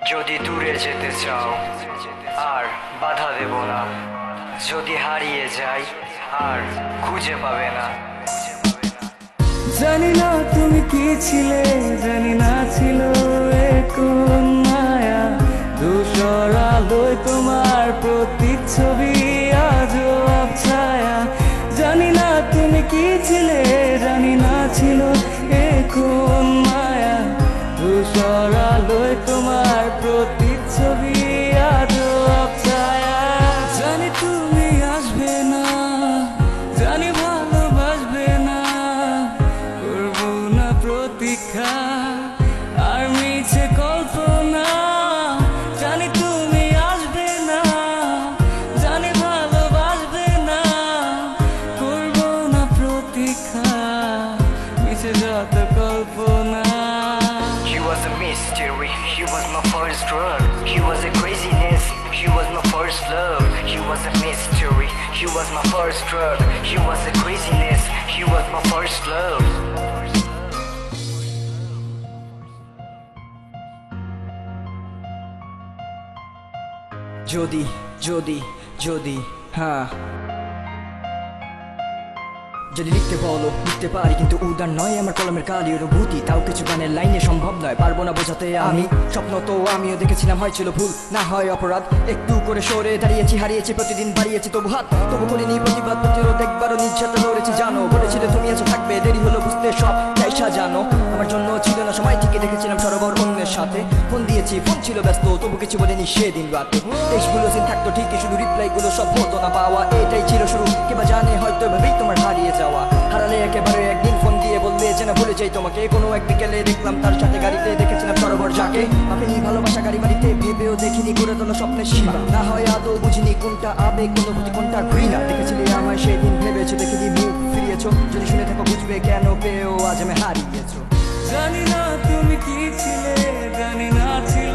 যদি দূরে যেতে চাও আর বাধা দেব না, যদি হারিয়ে যাই আর খুঁজে পাবে না। জানি না তুমি কি ছিলে, জানি না ছিল এ কোন মায়া, ধূসর আলোয় তোমার প্রতিচ্ছবি আজও আবছায়া। জানি না তুমি কি ছিলে, জানি না ছিল এ কোন মায়া, ধূসর আলোয় তোমার প্রতিচ্ছবি আজও আবছায়া। জানি তুমি আসবে না, জানি ভালোবাসবে না, করবো না প্রতীক্ষা আর মিছে কল্পনা। জানি তুমি আসবে না, জানি ভালোবাসবে না, করবো না প্রতীক্ষা মিছে যত কল্পনা। He was a mystery, he was my first drug. He was a craziness, he was my first love. He was a mystery, he was my first drug. He was a craziness, he was my first love. যদি যদি যদি হ্যাঁ, যদি লিখতে বলো লিখতে পারি, কিন্তু উদার নয় আমার কলমের কালি অনুভূতি, তাও কিছু গানের লাইনে সম্ভব নয়, পারবো না বোঝাতে আমি। স্বপ্ন তো আমিও দেখেছিলাম, হয়েছিল ভুল না হয় অপরাধ, একটু করে সরে দাঁড়িয়েছি, হারিয়েছি প্রতিদিন, বাড়িয়েছি তবু হাত, তবু করিনি প্রতিবাদ, প্রতিরোধ একবারও নিজ সাথে লড়েছি। জানো বলেছিলে তুমি আছো থাকবে, দেরি হলো বুঝতে সব তাই সাজানো, আমার জন্য ছিল না সময়, থেকে দেখেছিলাম সরোবর অন্যের সাথে, ফোন দিয়েছি ফোন ছিল ব্যস্ত, তবু কিছু বলিনি সেদিন রাতে। দেশগুলো সিন থাকতো ঠিকই, শুধু রিপ্লাই গুলো সব হতো না পাওয়া, এটাই ছিল শুরু, কেবা জানে হয়তো এভাবেই তোমার হারিয়ে যাওয়া। হারালে একেবারে একদিন ফোন দিয়ে বললে যেন ভুলে যাই তোমাকে, কোনো এক বিকেলে দেখলাম তার সাথে গাড়িতে, দেখেছিলাম সরোবর যাকে আপনি ভালোবাসা গাড়ি বাড়িতে, ভেবেও দেখিনি করে তোলো স্বপ্নের সীমা, না হয় আদৌ বুঝিনি কোনটা আবেগ অনুভূতি কোনটা ঘৃণা। দেখেছিলি আমায় সেদিন, ভেবেছো দেখিনি মুখ ফিরিয়েছো, যদি শুনে থাকো বুঝবে কেন পেয়েও আজ আমি হারিয়েছো। জানি না তুমি কি ছিলে, জানি না ছিল